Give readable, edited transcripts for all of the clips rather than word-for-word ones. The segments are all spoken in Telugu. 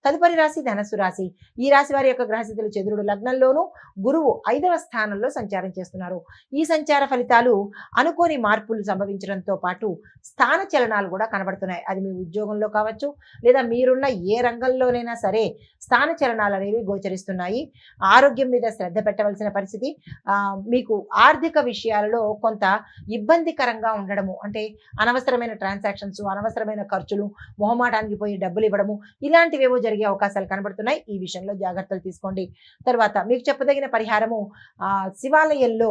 తదుపరి రాశి ధనస్సు రాశి. ఈ రాశి వారి యొక్క గ్రహస్థితులు చంద్రుడు లగ్నంలోను, గురువు 5వ స్థానంలో సంచారం చేస్తున్నారు. ఈ సంచార ఫలితాలు అనుకోని మార్పులు సంభవించడంతో పాటు స్థాన చలనాలు కూడా కనబడుతున్నాయి. అది మీ ఉద్యోగంలో కావచ్చు, లేదా మీరున్న ఏ రంగంలోనైనా సరే స్థాన చలనాలు అనేవి గోచరిస్తున్నాయి. ఆరోగ్యం మీద శ్రద్ధ పెట్టవలసిన పరిస్థితి. మీకు ఆర్థిక విషయాలలో కొంత ఇబ్బందికరంగా ఉండడము, అంటే అనవసరమైన ట్రాన్సాక్షన్స్, అనవసరమైన ఖర్చులు, మొహమాటానికి పోయి డబ్బులు ఇవ్వడము, ఇలాంటివేవో జరిగే అవకాశాలు కనబడుతున్నాయి. ఈ విషయంలో జాగ్రత్తలు తీసుకోండి. తర్వాత మీకు చెప్పదగిన పరిహారము, శివాలయంలో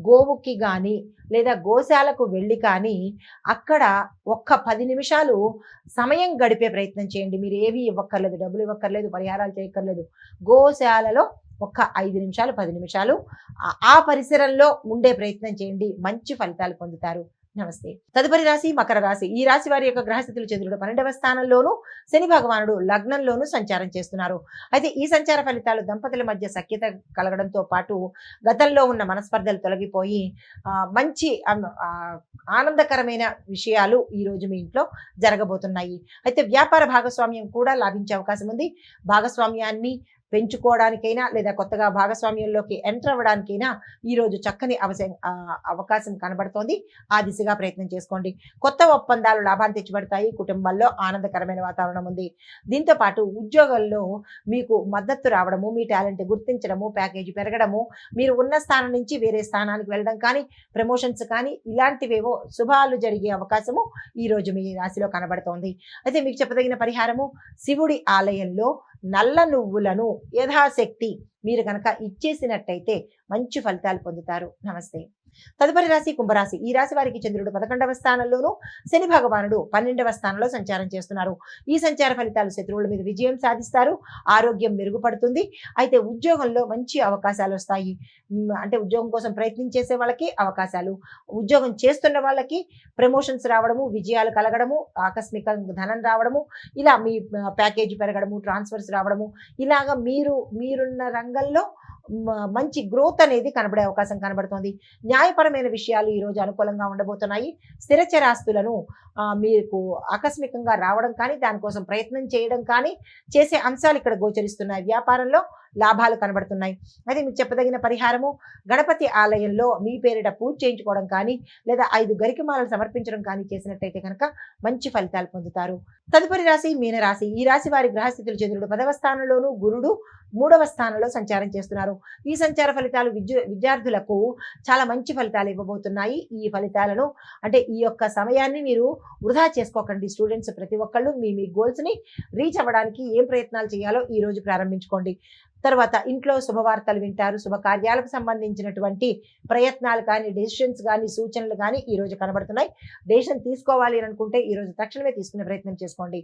గోవుకి కానీ లేదా గోశాలకు వెళ్ళి కానీ అక్కడ ఒక్క 10 నిమిషాలు సమయం గడిపే ప్రయత్నం చేయండి. మీరు ఏవి ఇవ్వక్కర్లేదు, డబ్బులు ఇవ్వక్కర్లేదు, పరిహారాలు చేయక్కర్లేదు. గోశాలలో ఒక్క 5 నిమిషాలు 10 నిమిషాలు ఆ పరిసరంలో ఉండే ప్రయత్నం చేయండి. మంచి ఫలితాలు పొందుతారు. నమస్తే. తదుపరి రాశి మకర రాశి. ఈ రాశి వారి యొక్క గ్రహస్థితులు చంద్రుడు 12వ స్థానంలోను, శని భగవానుడు లగ్నంలోను సంచారం చేస్తున్నారు. అయితే ఈ సంచార ఫలితాలు దంపతుల మధ్య సఖ్యత కలగడంతో పాటు గతంలో ఉన్న మనస్పర్ధలు తొలగిపోయి మంచి ఆనందకరమైన విషయాలు ఈ రోజు మీ ఇంట్లో జరగబోతున్నాయి. అయితే వ్యాపార భాగస్వామ్యం కూడా లాభించే అవకాశం ఉంది. భాగస్వామ్యాన్ని పెంచుకోవడానికైనా లేదా కొత్తగా భాగస్వామ్యంలోకి ఎంటర్ అవ్వడానికైనా ఈరోజు చక్కని అవకాశం కనబడుతోంది. ఆ దిశగా ప్రయత్నం చేసుకోండి. కొత్త ఒప్పందాలు లాభాన్ని తెచ్చిపెడతాయి. కుటుంబాల్లో ఆనందకరమైన వాతావరణం ఉంది. దీంతో పాటు ఉద్యోగాల్లో మీకు మద్దతు రావడము, మీ టాలెంట్ గుర్తించడము, ప్యాకేజీ పెరగడము, మీరు ఉన్న స్థానం నుంచి వేరే స్థానానికి వెళ్ళడం కానీ, ప్రమోషన్స్ కానీ, ఇలాంటివేవో శుభాలు జరిగే అవకాశము ఈరోజు మీ రాశిలో కనబడుతోంది. అయితే మీకు చెప్పదగిన పరిహారము, శివుడి ఆలయంలో నల్ల నువ్వులను యథాశక్తి మీరు కనుక ఇచ్చేసినట్టయితే మంచి ఫలితాలు పొందుతారు. నమస్తే. తదుపరి రాశి కుంభరాశి. ఈ రాశి వారికి చంద్రుడు 11వ స్థానంలోను, శని భగవానుడు 12వ స్థానంలో సంచారం చేస్తున్నారు. ఈ సంచార ఫలితాలు శత్రువుల మీద విజయం సాధిస్తారు. ఆరోగ్యం మెరుగుపడుతుంది. అయితే ఉద్యోగంలో మంచి అవకాశాలు వస్తాయి. అంటే ఉద్యోగం కోసం ప్రయత్నించేసే వాళ్ళకి అవకాశాలు, ఉద్యోగం చేస్తున్న వాళ్ళకి ప్రమోషన్స్ రావడము, విజయాలు కలగడము, ఆకస్మిక ధనం రావడము, ఇలా మీ ప్యాకేజీ పెరగడము, ట్రాన్స్ఫర్స్ రావడము, ఇలాగా మీరున్న రంగంలో మంచి గ్రోత్ అనేది కనబడే అవకాశం కనబడుతోంది. న్యాయపరమైన విషయాలు ఈరోజు అనుకూలంగా ఉండబోతున్నాయి. స్థిరచరాస్తులను మీకు ఆకస్మికంగా రావడం కానీ, దానికోసం ప్రయత్నం చేయడం కానీ చేసే అంశాలు ఇక్కడ గోచరిస్తున్నాయి. వ్యాపారంలో లాభాలు కనబడుతున్నాయి. అయితే మీకు చెప్పదగిన పరిహారము, గణపతి ఆలయంలో మీ పేరిట పూజ చేయించుకోవడం కానీ, లేదా 5 గరికమాలను సమర్పించడం కానీ చేసినట్టయితే కనుక మంచి ఫలితాలు పొందుతారు. తదుపరి రాశి మీనరాశి. ఈ రాశి వారి గ్రహస్థితులు చంద్రుడు 10వ స్థానంలోను, గురుడు 3వ స్థానంలో సంచారం చేస్తున్నారు. ఈ సంచార ఫలితాలు విద్యార్థులకు చాలా మంచి ఫలితాలు ఇవ్వబోతున్నాయి. ఈ ఫలితాలను అంటే ఈ యొక్క సమయాన్ని మీరు వృధా చేసుకోకండి. స్టూడెంట్స్ ప్రతి ఒక్కళ్ళు మీ గోల్స్ని రీచ్ అవ్వడానికి ఏం ప్రయత్నాలు చేయాలో ఈ రోజు ప్రారంభించుకోండి. తర్వాత ఇంట్లో శుభవార్తలు వింటారు. శుభకార్యాలకు సంబంధించినటువంటి ప్రయత్నాలు కానీ, డెసిషన్స్ కానీ, సూచనలు కానీ ఈరోజు కనబడుతున్నాయి. డెసిషన్ తీసుకోవాలి అని అనుకుంటే ఈరోజు తక్షణమే తీసుకునే ప్రయత్నం చేసుకోండి.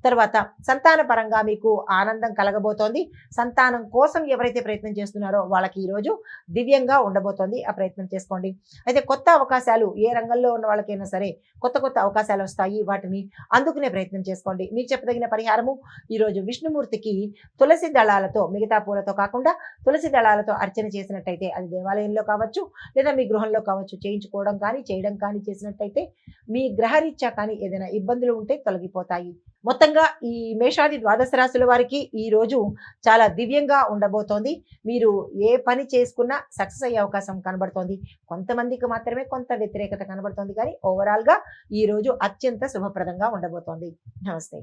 తర్వాత సంతాన పరంగా మీకు ఆనందం కలగబోతోంది. సంతానం కోసం ఎవరైతే ప్రయత్నం చేస్తున్నారో వాళ్ళకి ఈరోజు దివ్యంగా ఉండబోతోంది. ఆ ప్రయత్నం చేసుకోండి. అయితే కొత్త అవకాశాలు ఏ రంగంలో ఉన్న వాళ్ళకైనా సరే కొత్త అవకాశాలు వస్తాయి. వాటిని అందుకునే ప్రయత్నం చేసుకోండి. మీకు చెప్పదగిన పరిహారము, ఈరోజు విష్ణుమూర్తికి తులసి దళాలతో, మిగతా పూలతో కాకుండా తులసి దళాలతో అర్చన చేసినట్టయితే, అది దేవాలయంలో కావచ్చు లేదా మీ గృహంలో కావచ్చు, చేయించుకోవడం కానీ చేయడం కానీ చేసినట్టయితే మీ గ్రహరీత్యా కానీ ఏదైనా ఇబ్బందులు ఉంటే తొలగిపోతాయి. మొత్తంగా ఈ మేషాది ద్వాదశ రాశుల వారికి ఈ రోజు చాలా దివ్యంగా ఉండబోతోంది. మీరు ఏ పని చేసుకున్నా సక్సెస్ అయ్యే అవకాశం కనబడుతోంది. కొంతమందికి మాత్రమే కొంత వ్యతిరేకత కనబడుతోంది, కానీ ఓవరాల్ గా ఈ రోజు అత్యంత శుభప్రదంగా ఉండబోతోంది. నమస్తే.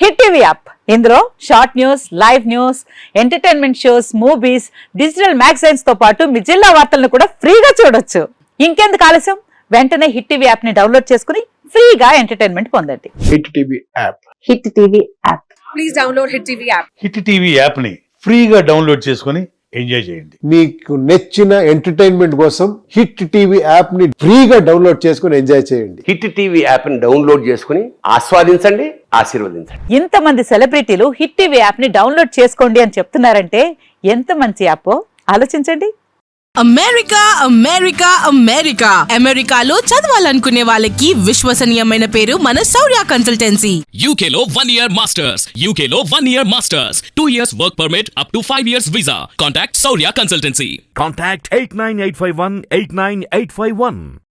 హిట్ టీవీ యాప్, ఇందులో short news, live news, entertainment shows, movies, digital magazines తో పాటు మీ జిల్లా వార్తలను కూడా ఫ్రీగా చూడొచ్చు. ఇంకెందుకు ఆలస్యం, వెంటనే హిట్ టీవీ యాప్ ని డౌన్లోడ్ చేసుకుని ఫ్రీగా ఎంటర్టైన్మెంట్ పొందండి. Hit TV app. Hit TV app. Please download hit TV app. Hit TV app ని ఫ్రీగా డౌన్లోడ్ చేసుకుని ఎంజాయ్ చేయండి. మీకు నచ్చిన ఎంటర్టైన్మెంట్ కోసం హిట్ టీవీ యాప్ ని ఫ్రీగా డౌన్లోడ్ చేసుకుని ఎంజాయ్ చేయండి. హిట్ టీవీ యాప్ ని డౌన్లోడ్ చేసుకుని ఆస్వాదించండి, ఆశీర్వదించండి. ఇంతమంది సెలబ్రిటీలు హిట్ టీవీ యాప్ ని డౌన్లోడ్ చేసుకోండి అని చెప్తున్నారంటే ఎంత మంచి యాప్ ఆలోచించండి. అమెరికా అమెరికాలో చదవాలనుకునే వాళ్ళకి విశ్వసనీయమైన పేరు మన శౌర్య కన్సల్టెన్సీ. UK లో 1 year masters. 2 years work permit up to 5 years visa. Contact Saurya Consultancy. Contact 89851 89851.